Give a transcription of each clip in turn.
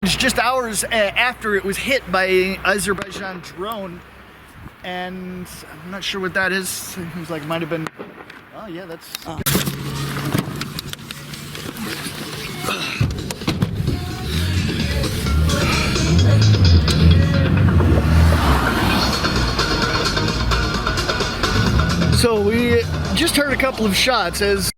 It's just hours after it was hit by an Azerbaijan drone, and I'm not sure what that is. It was like, might have been, oh yeah, that's... Oh. So we just heard a couple of shots as...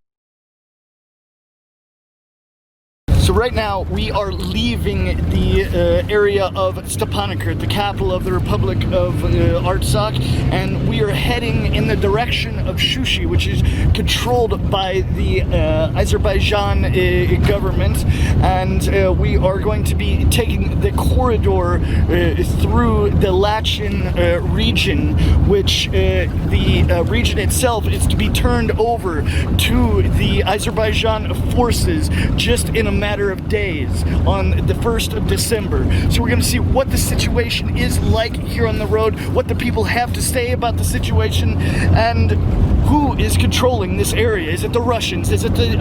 So right now we are leaving the area of Stepanakert, the capital of the Republic of Artsakh, and we are heading in the direction of Shushi, which is controlled by the Azerbaijan government, and we are going to be taking the corridor through the Lachin region, which the region itself is to be turned over to the Azerbaijan forces just in a matter of days on the 1st of December. So we're going to see what the situation is like here on the road, what the people have to say about the situation, and who is controlling this area. Is it the Russians? Is it the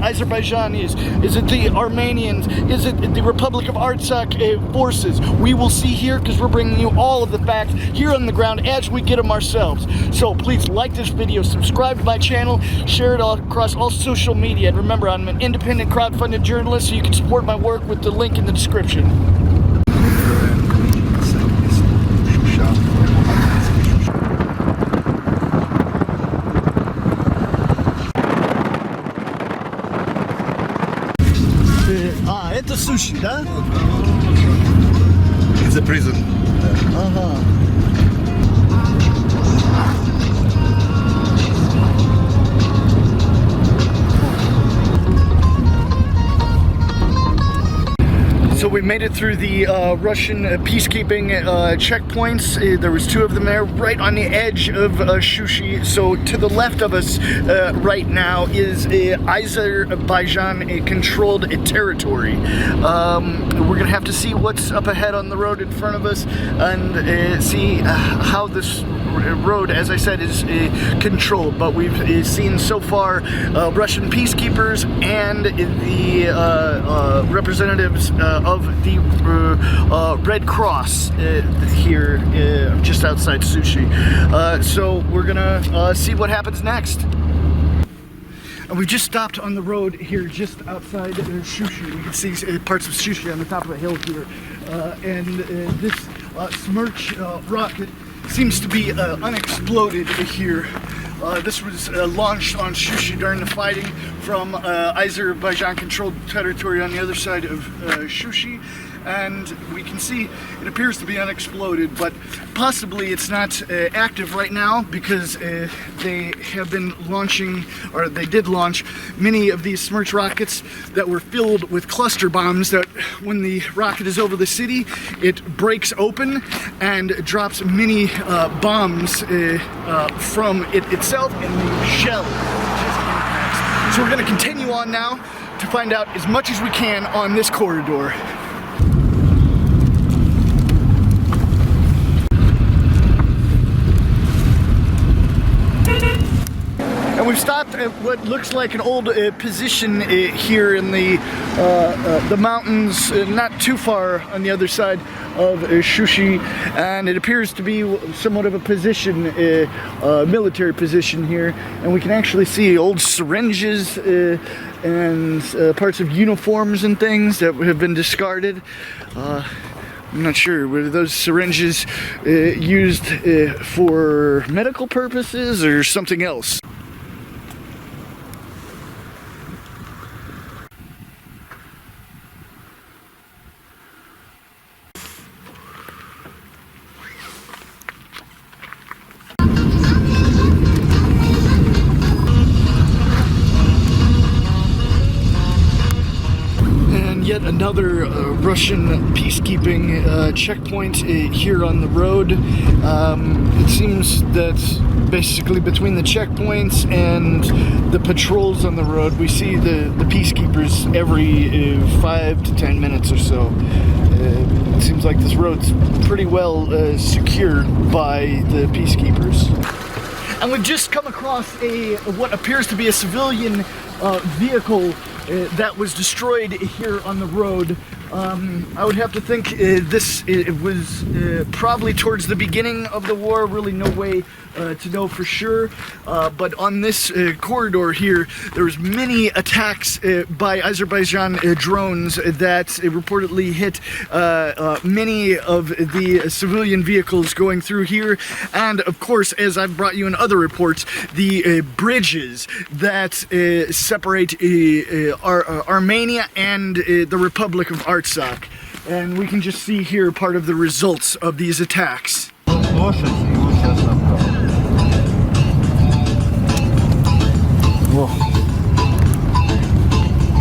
Azerbaijanis? Is it the Armenians? Is it the Republic of Artsakh forces? We will see here, because we're bringing you all of the facts here on the ground as we get them ourselves. So please like this video, subscribe to my channel, share it all across all social media, and remember, I'm an independent crowdfunded journalist, so you can support my work with the link in the description. Это sushi, да? It's a prison. So we made it through the Russian peacekeeping checkpoints. There was 2 of them there, right on the edge of Shushi. So to the left of us right now is Azerbaijan-controlled territory. We're gonna have to see what's up ahead on the road in front of us and see how this road, as I said, is controlled. But we've seen so far Russian peacekeepers and the representatives of the Red Cross here just outside Shushi. So we're gonna see what happens next. And we've just stopped on the road here just outside Shushi. You can see parts of Shushi on the top of the hill here. And this Smerch rocket seems to be unexploded here. This was launched on Shushi during the fighting from Azerbaijan-controlled territory on the other side of Shushi, and we can see it appears to be unexploded, but possibly it's not active right now because they have been launching, or they did launch, many of these Smerch rockets that were filled with cluster bombs that when the rocket is over the city, it breaks open and drops many bombs from it itself in the shell. So we're going to continue on now to find out as much as we can on this corridor. And we've stopped at what looks like an old position here in the mountains, not too far on the other side of Shushi, and it appears to be somewhat of a position, military position here, and we can actually see old syringes and parts of uniforms and things that have been discarded. I'm not sure, were those syringes used for medical purposes or something else? Yet another Russian peacekeeping checkpoint here on the road. It seems that basically between the checkpoints and the patrols on the road, we see the peacekeepers every 5 to 10 minutes or so. It seems like this road's pretty well secured by the peacekeepers. And we've just come across what appears to be a civilian vehicle that was destroyed here on the road. I would have to think it was probably towards the beginning of the war. Really no way to know for sure. But on this corridor here, there was many attacks by Azerbaijan drones that reportedly hit many of the civilian vehicles going through here. And of course, as I've brought you in other reports, the bridges that separate Armenia and the Republic of Artsakh. And we can just see here part of the results of these attacks. О.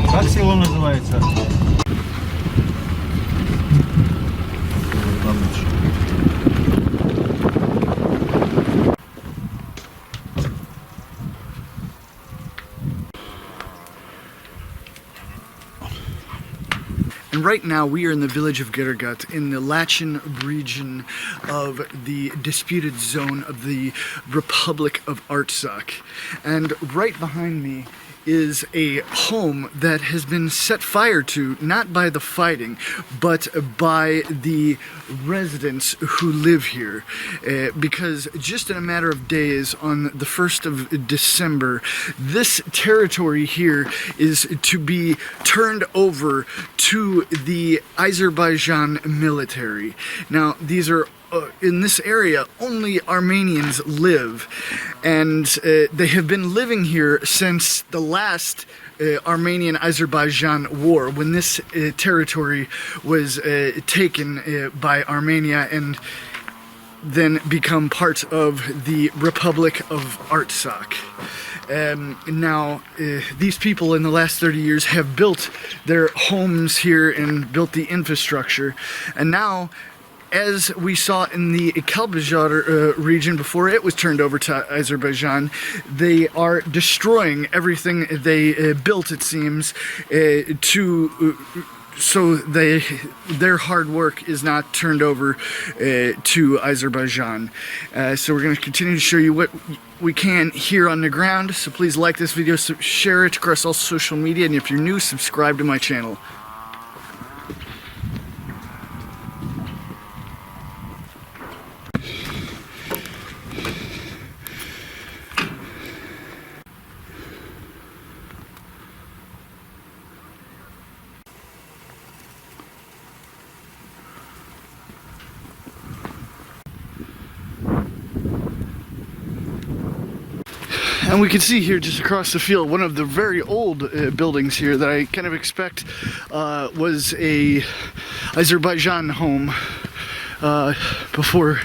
Как село называется? And right now we are in the village of Gergat in the Lachin region of the disputed zone of the Republic of Artsakh. And right behind me is a home that has been set fire to, not by the fighting, but by the residents who live here. Because just in a matter of days, on the 1st of December, this territory here is to be turned over to the Azerbaijan military. Now, these are in this area, only Armenians live, and they have been living here since the last Armenian-Azerbaijan war, when this territory was taken by Armenia and then become part of the Republic of Artsakh. Now, these people in the last 30 years have built their homes here and built the infrastructure, and now, as we saw in the Kalbajar region before it was turned over to Azerbaijan, they are destroying everything they built, it seems, so their hard work is not turned over to Azerbaijan. So we're going to continue to show you what we can here on the ground. So please like this video, share it across all social media, and if you're new, subscribe to my channel. And we can see here just across the field one of the very old buildings here that I kind of expect was a Azerbaijan home before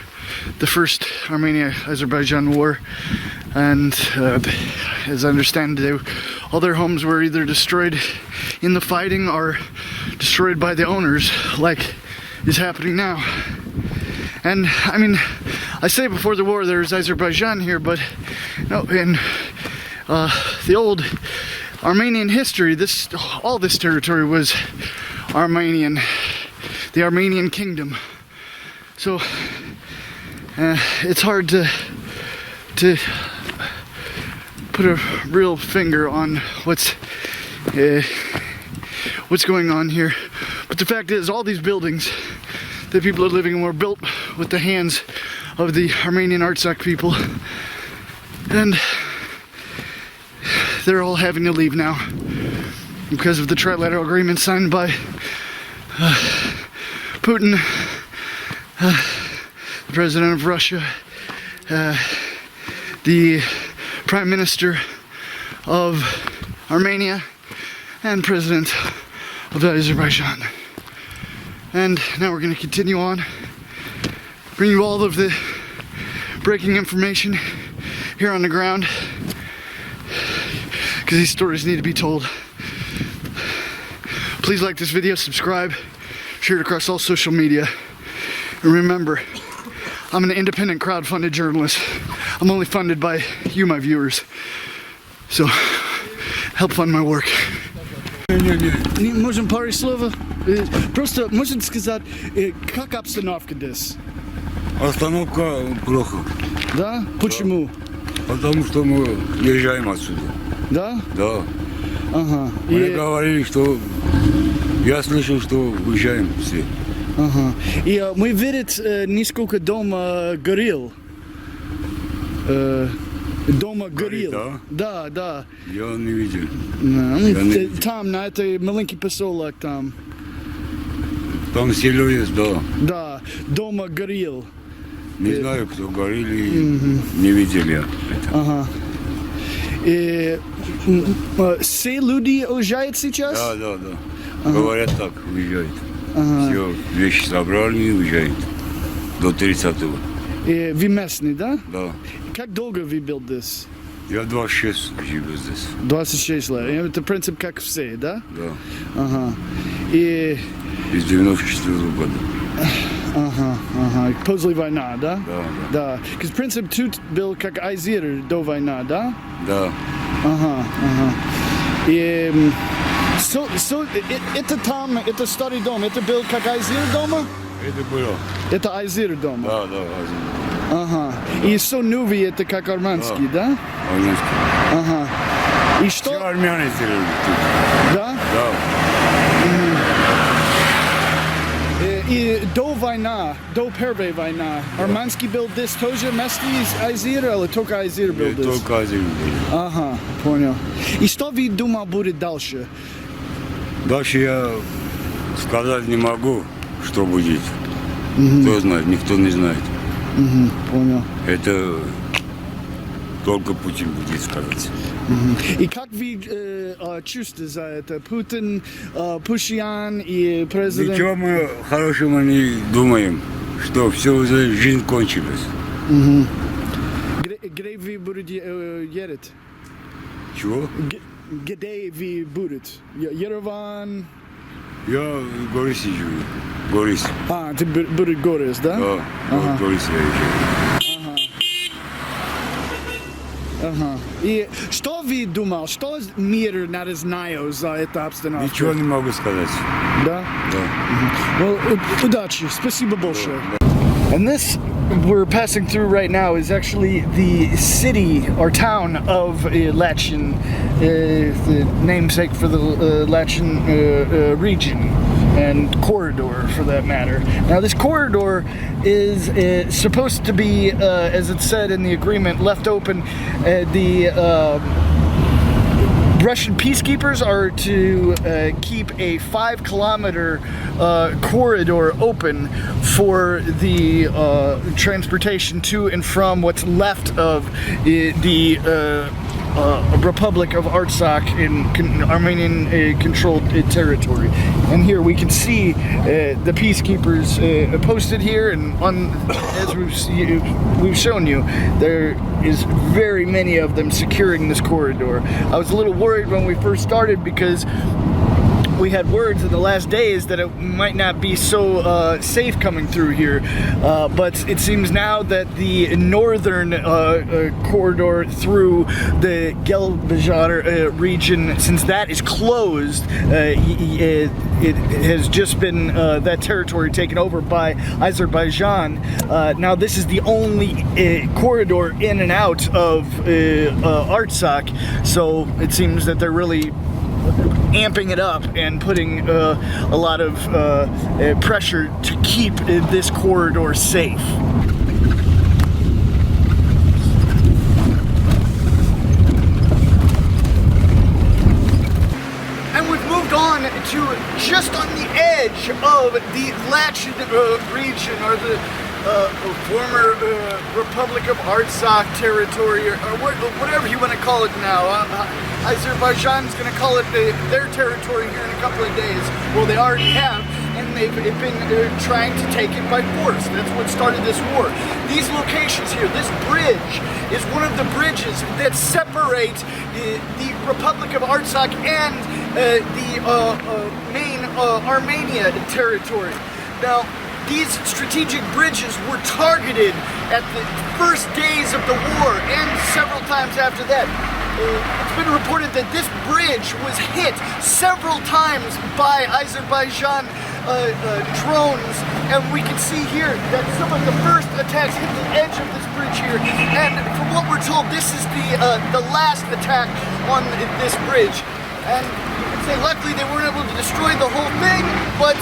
the first Armenia-Azerbaijan war. And as I understand, all their homes were either destroyed in the fighting or destroyed by the owners, like is happening now. And I mean, I say before the war there was Azerbaijan here, but no, in the old Armenian history, all this territory was Armenian, the Armenian kingdom. So it's hard to put a real finger on what's going on here. But the fact is, all these buildings that people are living in were built with the hands of the Armenian Artsakh people, and they're all having to leave now because of the trilateral agreement signed by Putin, the president of Russia, the prime minister of Armenia, and president of Azerbaijan. And now we're going to continue on, bring you all of the breaking information here on the ground, because these stories need to be told. Please like this video, subscribe, share it across all social media, and remember, I'm an independent crowd-funded journalist. I'm only funded by you, my viewers, so help fund my work. Не можем пару слов. Просто можете сказать, как обстановка здесь? Обстановка плохо. Да? Почему? Потому что мы уезжаем отсюда. Да? Да. Ага. Мне говорили, что Я слышал, что уезжаем все. Ага. И мы видели несколько дома горел. Дома горел. Да? Да. Я не видел. Там, на этой маленький поселок там. Там село есть, да. Да, дома горел. Не знаю, кто горели, не видел я это. Ага. И все люди уезжают сейчас? Да. Говорят так, уезжают. Все, вещи собрали и уезжают. До 30-го. И вы местный, да? Да. Как долго вы был здесь? Я 26 живу здесь. 26 лет. И это принцип как все, да? Да. Ага. И... Из 94-го года. Ага. После войны, да? Да. Because принцип тут был как Азер до войны, да? Да. Ага. И... это там, это старый дом, это был как Азер дома? Это было. Это Азер дома? Да. Ага. И все новые это как армянский, да? Армянский. Ага. И что? Все армяне стреляли тут. Да? Да. И до войны, до первой войны, армянский был здесь тоже вместе с Азером, или только Азер был здесь? Только Азер был. Ага, понял. И что вы думаете будет дальше? Дальше я сказать не могу, что будет. Кто знает, никто не знает. Понял. Это только Путин будет сказать. И как вы чувствуете за это? Путин, Пушьян и президент? Ничего мы хорошего не думаем, что все уже жизнь кончилась. Где вы будете ехать? Чего? Где вы будете? Ереван? Я в Горисе живу. Горис. А, ты будешь Горис, да? Да, в Горисе я живу. Ага. И что вы думал, что мир надо знать за эту обстановку? Ничего не могу сказать. Да? Да. Well, удачи, спасибо большое. And this we're passing through right now is actually the city or town of Lachin, the namesake for the Lachin region and corridor for that matter. Now this corridor is supposed to be, as it said in the agreement, left open. The Russian peacekeepers are to keep a 5-kilometer corridor open for the transportation to and from what's left of the Republic of Artsakh in Armenian-controlled territory. And here we can see the peacekeepers posted here, and as we've shown you, there is very many of them securing this corridor. I was a little worried when we first started because we had words in the last days that it might not be so safe coming through here, but it seems now that the northern corridor through the Azerbaijani region, since that is closed, it has just been that territory taken over by Azerbaijan. Now this is the only corridor in and out of Artsakh, so it seems that they're really amping it up and putting a lot of pressure to keep this corridor safe. And we've moved on to just on the edge of the Lachin region, or the former Republic of Artsakh territory, or whatever you want to call it now. Azerbaijan's going to call it their territory here in a couple of days. Well, they already have, and they've been trying to take it by force. That's what started this war. These locations here, this bridge is one of the bridges that separate the Republic of Artsakh and the main Armenia territory. Now, these strategic bridges were targeted at the first days of the war and several times after that. It's been reported that this bridge was hit several times by Azerbaijan drones, and we can see here that some of the first attacks hit the edge of this bridge here, and from what we're told, this is the last attack on this bridge. And would say luckily they weren't able to destroy the whole thing, but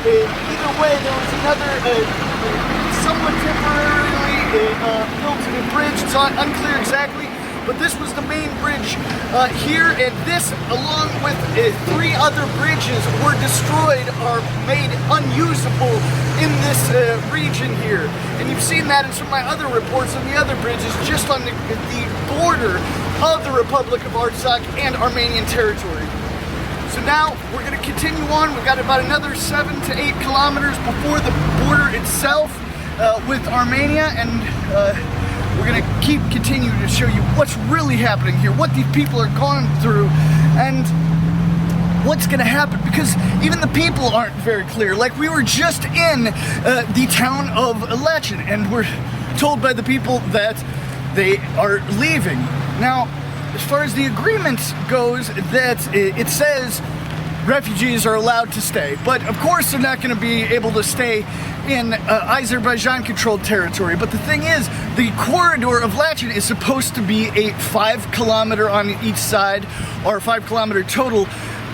either way, there was another somewhat temporarily built bridge. It's unclear exactly, but this was the main bridge here, and this, along with 3 other bridges, were destroyed or made unusable in this region here. And you've seen that in some of my other reports on the other bridges, just on the border of the Republic of Artsakh and Armenian territory. So now we're going to continue on. We've got about another 7 to 8 kilometers before the border itself with Armenia, and we're going to continue to show you what's really happening here, what these people are going through, and what's going to happen, because even the people aren't very clear. Like, we were just in the town of Lachin, and we're told by the people that they are leaving. Now, as far as the agreement goes, that it says refugees are allowed to stay, but of course they're not going to be able to stay in Azerbaijan-controlled territory. But the thing is, the corridor of Lachin is supposed to be a 5-kilometer on each side, or 5-kilometer total,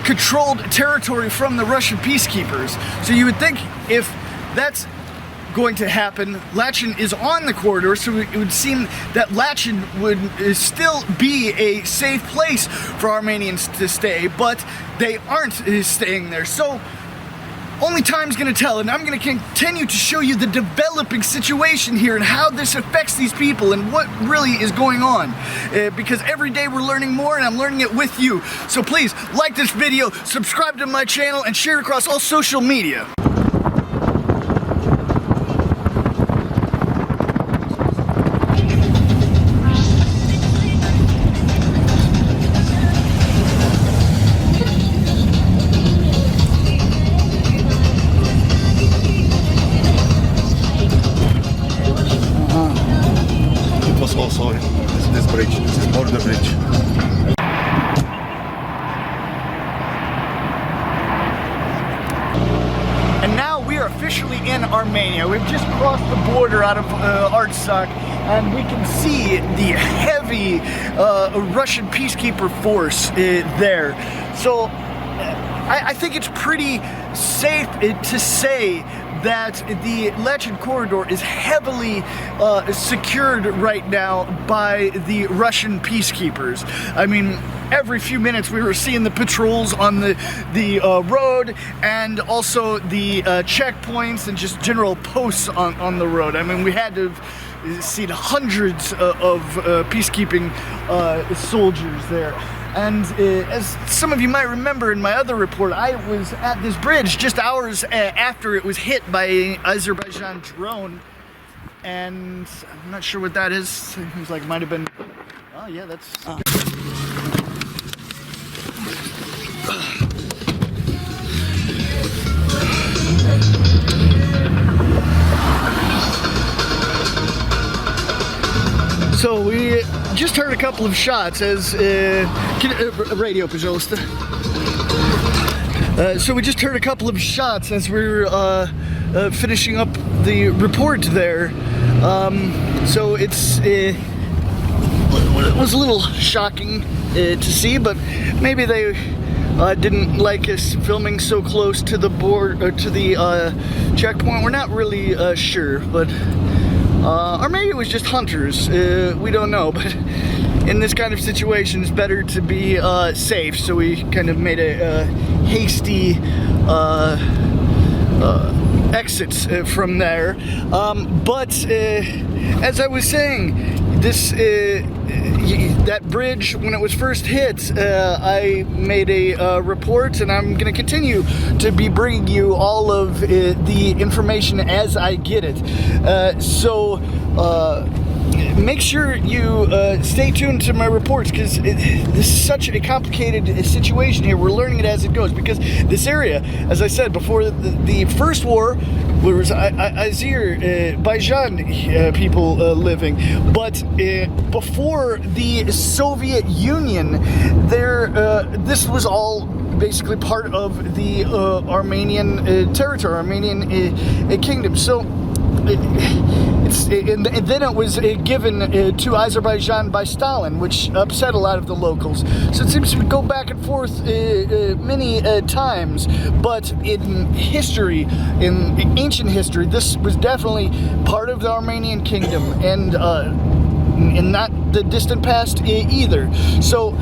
controlled territory from the Russian peacekeepers. So you would think if that's going to happen, Lachin is on the corridor, so it would seem that Lachin would still be a safe place for Armenians to stay, but they aren't staying there. So only time's gonna tell, and I'm gonna continue to show you the developing situation here and how this affects these people and what really is going on. Because every day we're learning more, and I'm learning it with you. So please, like this video, subscribe to my channel, and share it across all social media. Also, this bridge, this is border bridge. And now we are officially in Armenia. We've just crossed the border out of Artsakh, and we can see the heavy Russian peacekeeper force there. So I think it's pretty safe to say that the Lachin Corridor is heavily secured right now by the Russian peacekeepers. I mean, every few minutes we were seeing the patrols on the road, and also the checkpoints and just general posts on the road. I mean, we had to have seen hundreds of peacekeeping soldiers there. And as some of you might remember in my other report, I was at this bridge just hours after it was hit by an Azerbaijan drone, and I'm not sure what that is. It was like, might have been, oh yeah, that's... So we just heard a couple of shots as radio, пожалуйста. So we just heard a couple of shots as we were finishing up the report there. So it was a little shocking to see, but maybe they didn't like us filming so close to the border, to the checkpoint. We're not really sure, but. Or maybe it was just hunters, we don't know, but in this kind of situation it's better to be safe, so we kind of made a hasty exits from there. But as I was saying, this that bridge, when it was first hit, I made a report, and I'm going to continue to be bringing you all of the information as I get it. So make sure you stay tuned to my reports, because this is such a complicated situation here. We're learning it as it goes, because this area, as I said before, the first war was Azerbaijan people living, but before the Soviet Union, this was all basically part of the Armenian territory, Armenian kingdom. So and then it was given to Azerbaijan by Stalin, which upset a lot of the locals. So it seems to go back and forth many times. But in history, in ancient history, this was definitely part of the Armenian kingdom, and not the distant past either. So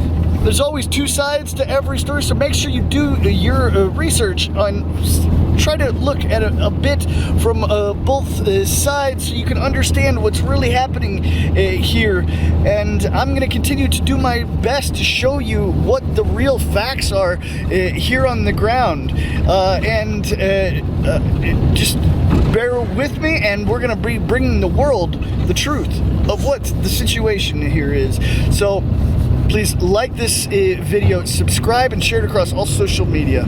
there's always two sides to every story, so make sure you do your research on, try to look at a bit from both sides so you can understand what's really happening here. And I'm going to continue to do my best to show you what the real facts are here on the ground. Just bear with me, and we're going to be bringing the world the truth of what the situation here is. So please like this video, subscribe, and share it across all social media.